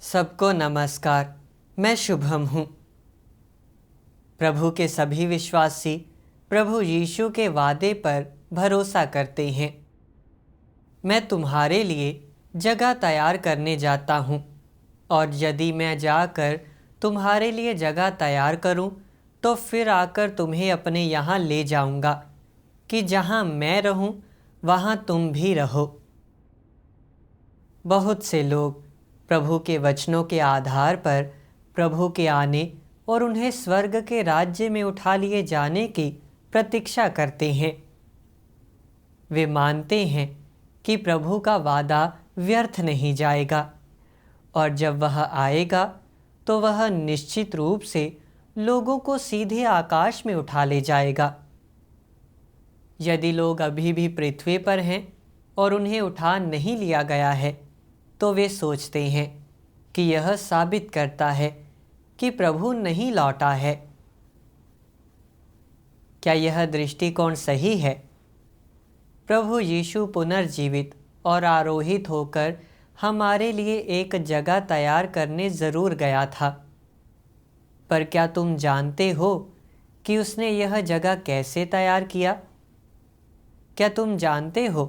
सबको नमस्कार। मैं शुभम हूँ। प्रभु के सभी विश्वासी प्रभु यीशु के वादे पर भरोसा करते हैं। मैं तुम्हारे लिए जगह तैयार करने जाता हूँ, और यदि मैं जाकर तुम्हारे लिए जगह तैयार करूँ तो फिर आकर तुम्हें अपने यहाँ ले जाऊँगा, कि जहाँ मैं रहूँ वहाँ तुम भी रहो। बहुत से लोग प्रभु के वचनों के आधार पर प्रभु के आने और उन्हें स्वर्ग के राज्य में उठा लिए जाने की प्रतीक्षा करते हैं। वे मानते हैं कि प्रभु का वादा व्यर्थ नहीं जाएगा, और जब वह आएगा तो वह निश्चित रूप से लोगों को सीधे आकाश में उठा ले जाएगा। यदि लोग अभी भी पृथ्वी पर हैं और उन्हें उठा नहीं लिया गया है, तो वे सोचते हैं कि यह साबित करता है कि प्रभु नहीं लौटा है। क्या यह दृष्टिकोण सही है? प्रभु यीशु पुनर्जीवित और आरोहित होकर हमारे लिए एक जगह तैयार करने ज़रूर गया था। पर क्या तुम जानते हो कि उसने यह जगह कैसे तैयार किया? क्या तुम जानते हो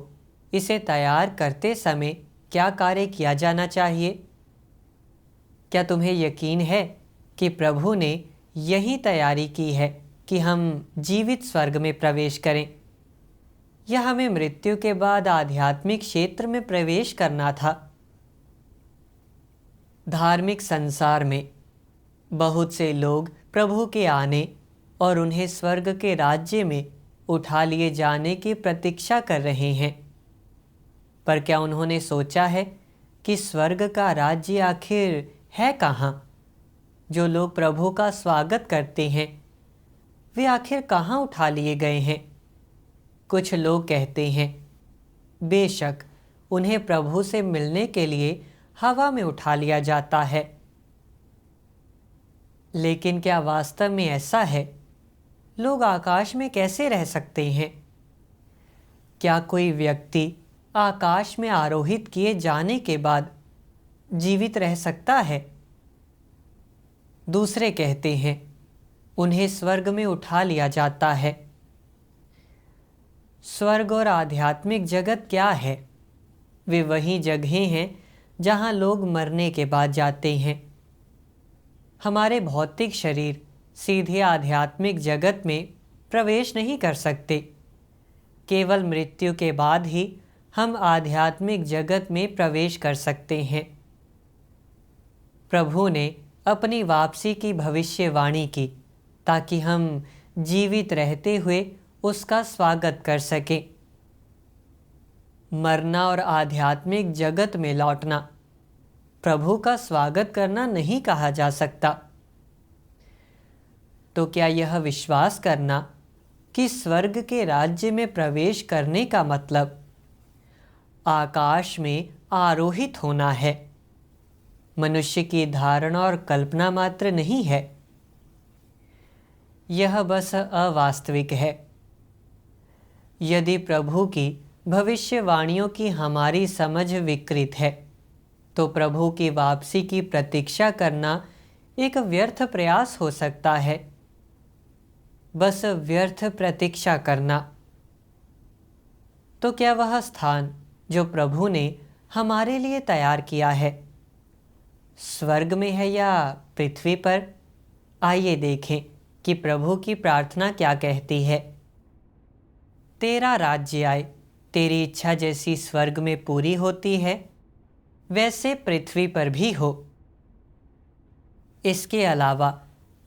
इसे तैयार करते समय क्या कार्य किया जाना चाहिए? क्या तुम्हें यकीन है कि प्रभु ने यही तैयारी की है कि हम जीवित स्वर्ग में प्रवेश करें, या हमें मृत्यु के बाद आध्यात्मिक क्षेत्र में प्रवेश करना था? धार्मिक संसार में बहुत से लोग प्रभु के आने और उन्हें स्वर्ग के राज्य में उठा लिए जाने की प्रतीक्षा कर रहे हैं। पर क्या उन्होंने सोचा है कि स्वर्ग का राज्य आखिर है कहाँ? जो लोग प्रभु का स्वागत करते हैं वे आखिर कहाँ उठा लिए गए हैं? कुछ लोग कहते हैं, बेशक उन्हें प्रभु से मिलने के लिए हवा में उठा लिया जाता है। लेकिन क्या वास्तव में ऐसा है? लोग आकाश में कैसे रह सकते हैं? क्या कोई व्यक्ति आकाश में आरोहित किए जाने के बाद जीवित रह सकता है? दूसरे कहते हैं, उन्हें स्वर्ग में उठा लिया जाता है। स्वर्ग और आध्यात्मिक जगत क्या है? वे वही जगहें हैं जहां लोग मरने के बाद जाते हैं। हमारे भौतिक शरीर सीधे आध्यात्मिक जगत में प्रवेश नहीं कर सकते। केवल मृत्यु के बाद ही हम आध्यात्मिक जगत में प्रवेश कर सकते हैं। प्रभु ने अपनी वापसी की भविष्यवाणी की ताकि हम जीवित रहते हुए उसका स्वागत कर सकें। मरना और आध्यात्मिक जगत में लौटना प्रभु का स्वागत करना नहीं कहा जा सकता। तो क्या यह विश्वास करना कि स्वर्ग के राज्य में प्रवेश करने का मतलब आकाश में आरोहित होना है, मनुष्य की धारणा और कल्पना मात्र नहीं है? यह बस अवास्तविक है। यदि प्रभु की भविष्यवाणियों की हमारी समझ विकृत है, तो प्रभु की वापसी की प्रतीक्षा करना एक व्यर्थ प्रयास हो सकता है। बस व्यर्थ प्रतीक्षा करना। तो क्या वह स्थान जो प्रभु ने हमारे लिए तैयार किया है स्वर्ग में है या पृथ्वी पर? आइए देखें कि प्रभु की प्रार्थना क्या कहती है। तेरा राज्य आए, तेरी इच्छा जैसी स्वर्ग में पूरी होती है वैसे पृथ्वी पर भी हो। इसके अलावा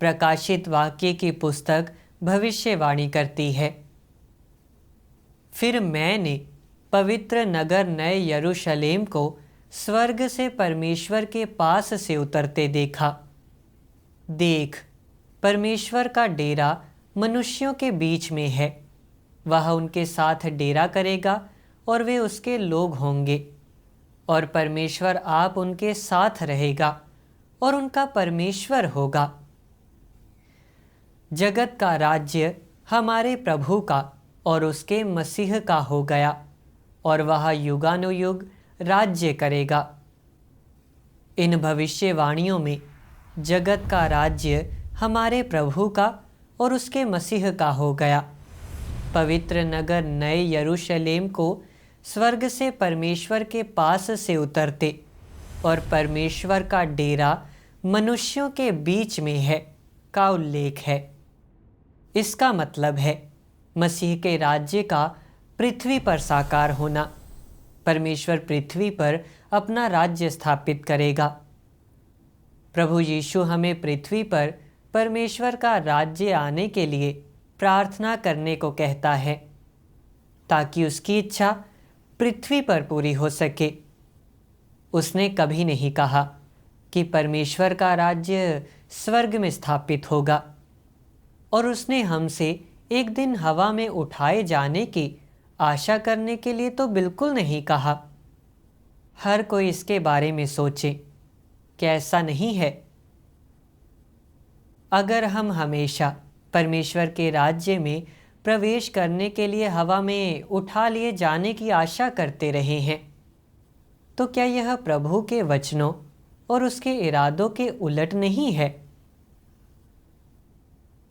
प्रकाशित वाक्य की पुस्तक भविष्यवाणी करती है, फिर मैंने पवित्र नगर नए यरूशलेम को स्वर्ग से परमेश्वर के पास से उतरते देखा। देख, परमेश्वर का डेरा मनुष्यों के बीच में है। वह उनके साथ डेरा करेगा और वे उसके लोग होंगे, और परमेश्वर आप उनके साथ रहेगा और उनका परमेश्वर होगा। जगत का राज्य हमारे प्रभु का और उसके मसीह का हो गया और वह युगानुयुग राज्य करेगा। इन भविष्यवाणियों में जगत का राज्य हमारे प्रभु का और उसके मसीह का हो गया। पवित्र नगर नए यरूशलेम को स्वर्ग से परमेश्वर के पास से उतरते और परमेश्वर का डेरा मनुष्यों के बीच में है का उल्लेख है। इसका मतलब है मसीह के राज्य का पृथ्वी पर साकार होना। परमेश्वर पृथ्वी पर अपना राज्य स्थापित करेगा। प्रभु यीशु हमें पृथ्वी पर परमेश्वर का राज्य आने के लिए प्रार्थना करने को कहता है ताकि उसकी इच्छा पृथ्वी पर पूरी हो सके। उसने कभी नहीं कहा कि परमेश्वर का राज्य स्वर्ग में स्थापित होगा, और उसने हमसे एक दिन हवा में उठाए जाने की आशा करने के लिए तो बिल्कुल नहीं कहा। हर कोई इसके बारे में सोचे, क्या ऐसा नहीं है? अगर हम हमेशा परमेश्वर के राज्य में प्रवेश करने के लिए हवा में उठा लिए जाने की आशा करते रहे हैं, तो क्या यह प्रभु के वचनों और उसके इरादों के उलट नहीं है?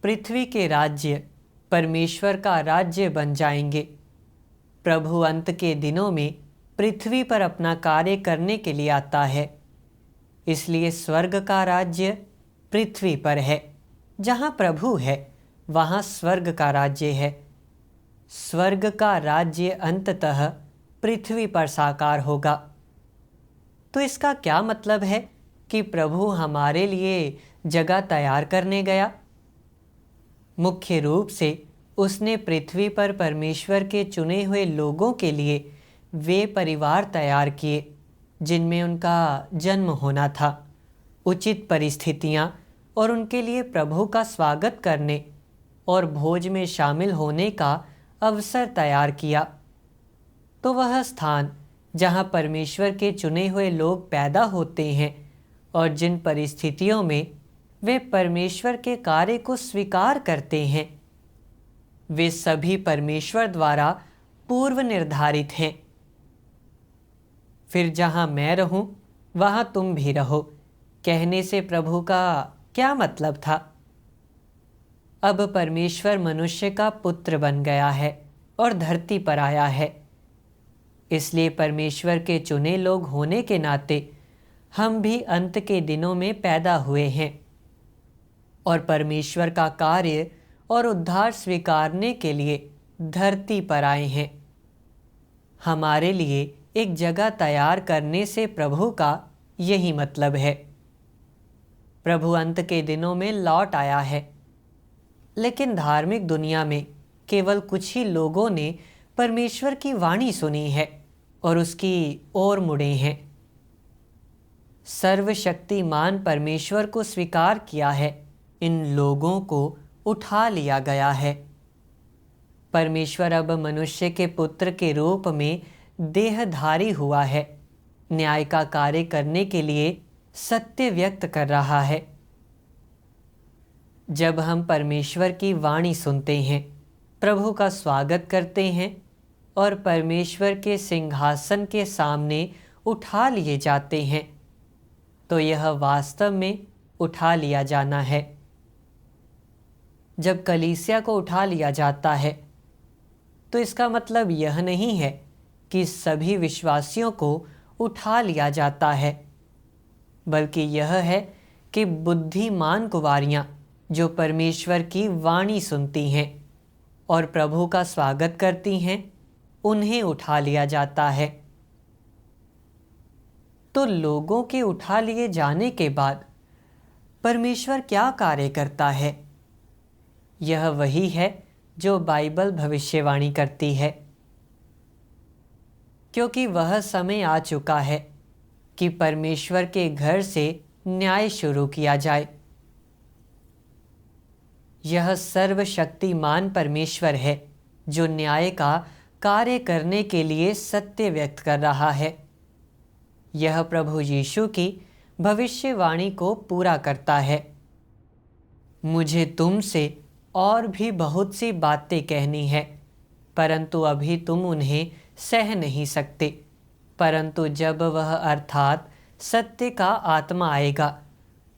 पृथ्वी के राज्य परमेश्वर का राज्य बन जाएंगे। प्रभु अंत के दिनों में पृथ्वी पर अपना कार्य करने के लिए आता है। इसलिए स्वर्ग का राज्य पृथ्वी पर है। जहाँ प्रभु है वहाँ स्वर्ग का राज्य है। स्वर्ग का राज्य अंततः पृथ्वी पर साकार होगा। तो इसका क्या मतलब है कि प्रभु हमारे लिए जगह तैयार करने गया? मुख्य रूप से उसने पृथ्वी पर परमेश्वर के चुने हुए लोगों के लिए वे परिवार तैयार किए जिनमें उनका जन्म होना था, उचित परिस्थितियां और उनके लिए प्रभु का स्वागत करने और भोज में शामिल होने का अवसर तैयार किया। तो वह स्थान जहां परमेश्वर के चुने हुए लोग पैदा होते हैं और जिन परिस्थितियों में वे परमेश्वर के कार्य को स्वीकार करते हैं, वे सभी परमेश्वर द्वारा पूर्व निर्धारित हैं। फिर जहां मैं रहूं वहां तुम भी रहो कहने से प्रभु का क्या मतलब था? अब परमेश्वर मनुष्य का पुत्र बन गया है और धरती पर आया है। इसलिए परमेश्वर के चुने लोग होने के नाते हम भी अंत के दिनों में पैदा हुए हैं और परमेश्वर का कार्य और उद्धार स्वीकारने के लिए धरती पर आए हैं। हमारे लिए एक जगह तैयार करने से प्रभु का यही मतलब है। प्रभु अंत के दिनों में लौट आया है, लेकिन धार्मिक दुनिया में केवल कुछ ही लोगों ने परमेश्वर की वाणी सुनी है और उसकी ओर मुड़े हैं। सर्वशक्तिमान परमेश्वर को स्वीकार किया है, इन लोगों को उठा लिया गया है। परमेश्वर अब मनुष्य के पुत्र के रूप में देहधारी हुआ है, न्याय का कार्य करने के लिए सत्य व्यक्त कर रहा है। जब हम परमेश्वर की वाणी सुनते हैं, प्रभु का स्वागत करते हैं और परमेश्वर के सिंहासन के सामने उठा लिए जाते हैं, तो यह वास्तव में उठा लिया जाना है। जब कलीसिया को उठा लिया जाता है तो इसका मतलब यह नहीं है कि सभी विश्वासियों को उठा लिया जाता है, बल्कि यह है कि बुद्धिमान कुंवारियां जो परमेश्वर की वाणी सुनती हैं और प्रभु का स्वागत करती हैं, उन्हें उठा लिया जाता है। तो लोगों के उठा लिए जाने के बाद परमेश्वर क्या कार्य करता है? यह वही है जो बाइबल भविष्यवाणी करती है, क्योंकि वह समय आ चुका है कि परमेश्वर के घर से न्याय शुरू किया जाए। यह सर्वशक्तिमान परमेश्वर है जो न्याय का कार्य करने के लिए सत्य व्यक्त कर रहा है। यह प्रभु यीशु की भविष्यवाणी को पूरा करता है। मुझे तुमसे और भी बहुत सी बातें कहनी है, परंतु अभी तुम उन्हें सह नहीं सकते। परंतु जब वह अर्थात सत्य का आत्मा आएगा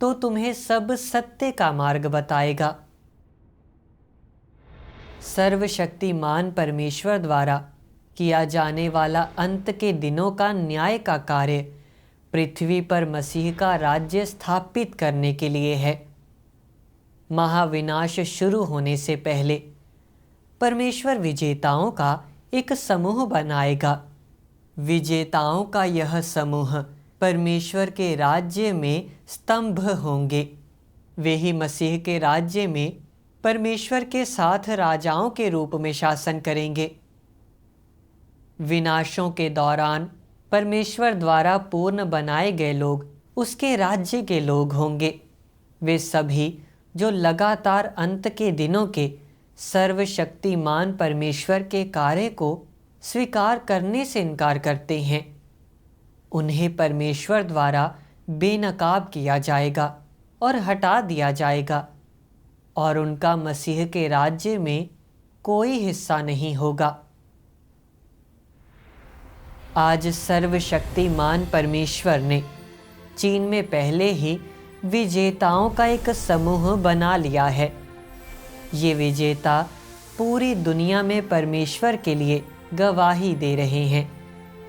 तो तुम्हें सब सत्य का मार्ग बताएगा। सर्वशक्तिमान परमेश्वर द्वारा किया जाने वाला अंत के दिनों का न्याय का कार्य पृथ्वी पर मसीह का राज्य स्थापित करने के लिए है। महाविनाश शुरू होने से पहले परमेश्वर विजेताओं का एक समूह बनाएगा। विजेताओं का यह समूह परमेश्वर के राज्य में स्तंभ होंगे। वे ही मसीह के राज्य में परमेश्वर के साथ राजाओं के रूप में शासन करेंगे। विनाशों के दौरान परमेश्वर द्वारा पूर्ण बनाए गए लोग उसके राज्य के लोग होंगे। वे सभी जो लगातार अंत के दिनों के सर्वशक्तिमान परमेश्वर के कार्य को स्वीकार करने से इनकार करते हैं, उन्हें परमेश्वर द्वारा बेनकाब किया जाएगा और हटा दिया जाएगा और उनका मसीह के राज्य में कोई हिस्सा नहीं होगा। आज सर्वशक्तिमान परमेश्वर ने चीन में पहले ही विजेताओं का एक समूह बना लिया है। ये विजेता पूरी दुनिया में परमेश्वर के लिए गवाही दे रहे हैं,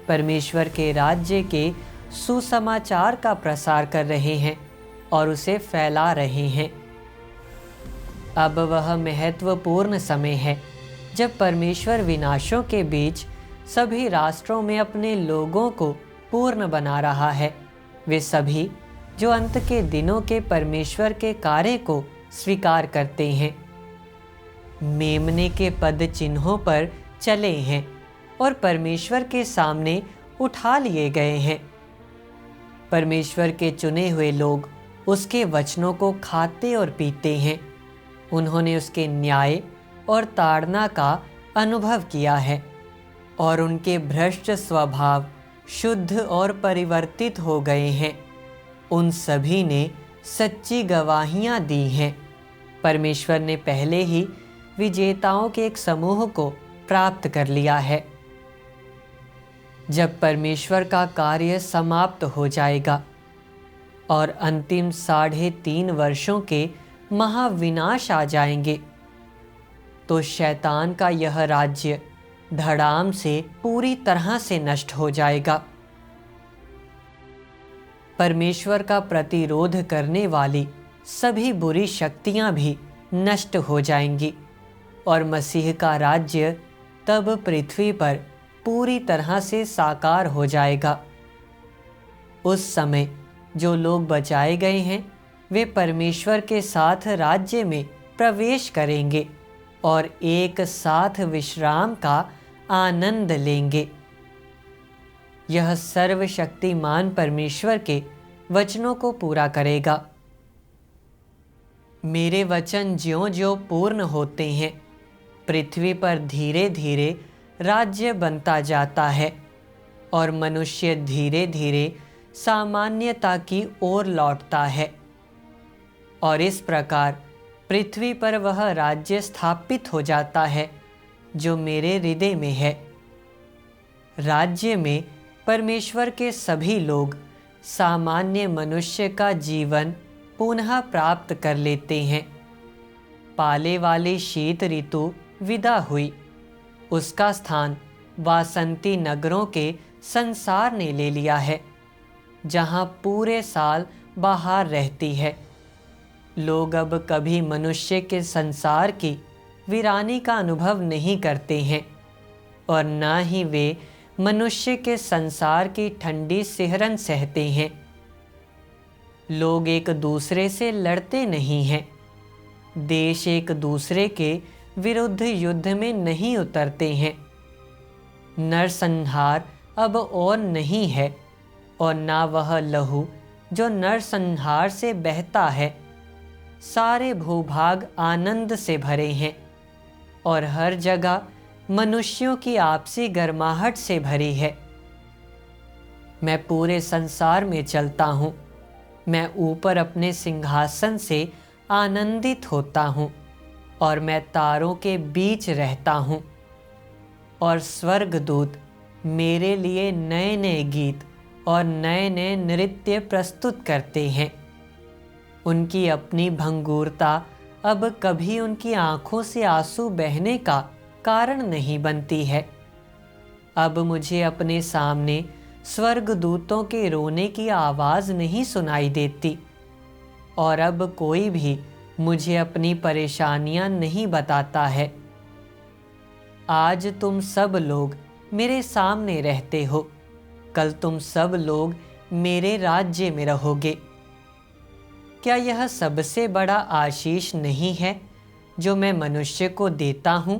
परमेश्वर के राज्य के सुसमाचार का प्रसार कर रहे हैं और उसे फैला रहे हैं। अब वह महत्वपूर्ण समय है जब परमेश्वर विनाशों के बीच सभी राष्ट्रों में अपने लोगों को पूर्ण बना रहा है। वे सभी जो अंत के दिनों के परमेश्वर के कार्य को स्वीकार करते हैं, मेमने के पद चिन्हों पर चले हैं और परमेश्वर के सामने उठा लिए गए हैं। परमेश्वर के चुने हुए लोग उसके वचनों को खाते और पीते हैं। उन्होंने उसके न्याय और ताड़ना का अनुभव किया है और उनके भ्रष्ट स्वभाव शुद्ध और परिवर्तित हो गए हैं। उन सभी ने सच्ची गवाहियां दी हैं। परमेश्वर ने पहले ही विजेताओं के एक समूह को प्राप्त कर लिया है। जब परमेश्वर का कार्य समाप्त हो जाएगा और अंतिम 3.5 वर्षों के महाविनाश आ जाएंगे, तो शैतान का यह राज्य धड़ाम से पूरी तरह से नष्ट हो जाएगा। परमेश्वर का प्रतिरोध करने वाली सभी बुरी शक्तियां भी नष्ट हो जाएंगी और मसीह का राज्य तब पृथ्वी पर पूरी तरह से साकार हो जाएगा। उस समय जो लोग बचाए गए हैं वे परमेश्वर के साथ राज्य में प्रवेश करेंगे और एक साथ विश्राम का आनंद लेंगे। यह सर्वशक्तिमान परमेश्वर के वचनों को पूरा करेगा। मेरे वचन ज्यों-ज्यों पूर्ण होते हैं, पृथ्वी पर धीरे धीरे राज्य बनता जाता है और मनुष्य धीरे धीरे सामान्यता की ओर लौटता है और इस प्रकार पृथ्वी पर वह राज्य स्थापित हो जाता है जो मेरे हृदय में है। राज्य में परमेश्वर के सभी लोग सामान्य मनुष्य का जीवन पुनः प्राप्त कर लेते हैं। पाले वाली शीत ऋतु विदा हुई, उसका स्थान वासंती नगरों के संसार ने ले लिया है, जहाँ पूरे साल बाहर रहती है। लोग अब कभी मनुष्य के संसार की वीरानी का अनुभव नहीं करते हैं और न ही वे मनुष्य के संसार की ठंडी सिहरन सहते हैं। लोग एक दूसरे से लड़ते नहीं हैं, देश एक दूसरे के विरुद्ध युद्ध में नहीं उतरते हैं। नरसंहार अब और नहीं है और ना वह लहू जो नरसंहार से बहता है। सारे भूभाग आनंद से भरे हैं और हर जगह मनुष्यों की आपसी गर्माहट से भरी है। मैं पूरे संसार में चलता हूँ, मैं ऊपर अपने सिंहासन से आनंदित होता हूँ और मैं तारों के बीच रहता हूँ, और स्वर्गदूत मेरे लिए नए नए गीत और नए नए नृत्य प्रस्तुत करते हैं। उनकी अपनी भंगुरता अब कभी उनकी आंखों से आंसू बहने का कारण नहीं बनती है। अब मुझे अपने सामने स्वर्गदूतों के रोने की आवाज़ नहीं सुनाई देती, और अब कोई भी मुझे अपनी परेशानियां नहीं बताता है। आज तुम सब लोग मेरे सामने रहते हो, कल तुम सब लोग मेरे राज्य में रहोगे। क्या यह सबसे बड़ा आशीष नहीं है जो मैं मनुष्य को देता हूँ?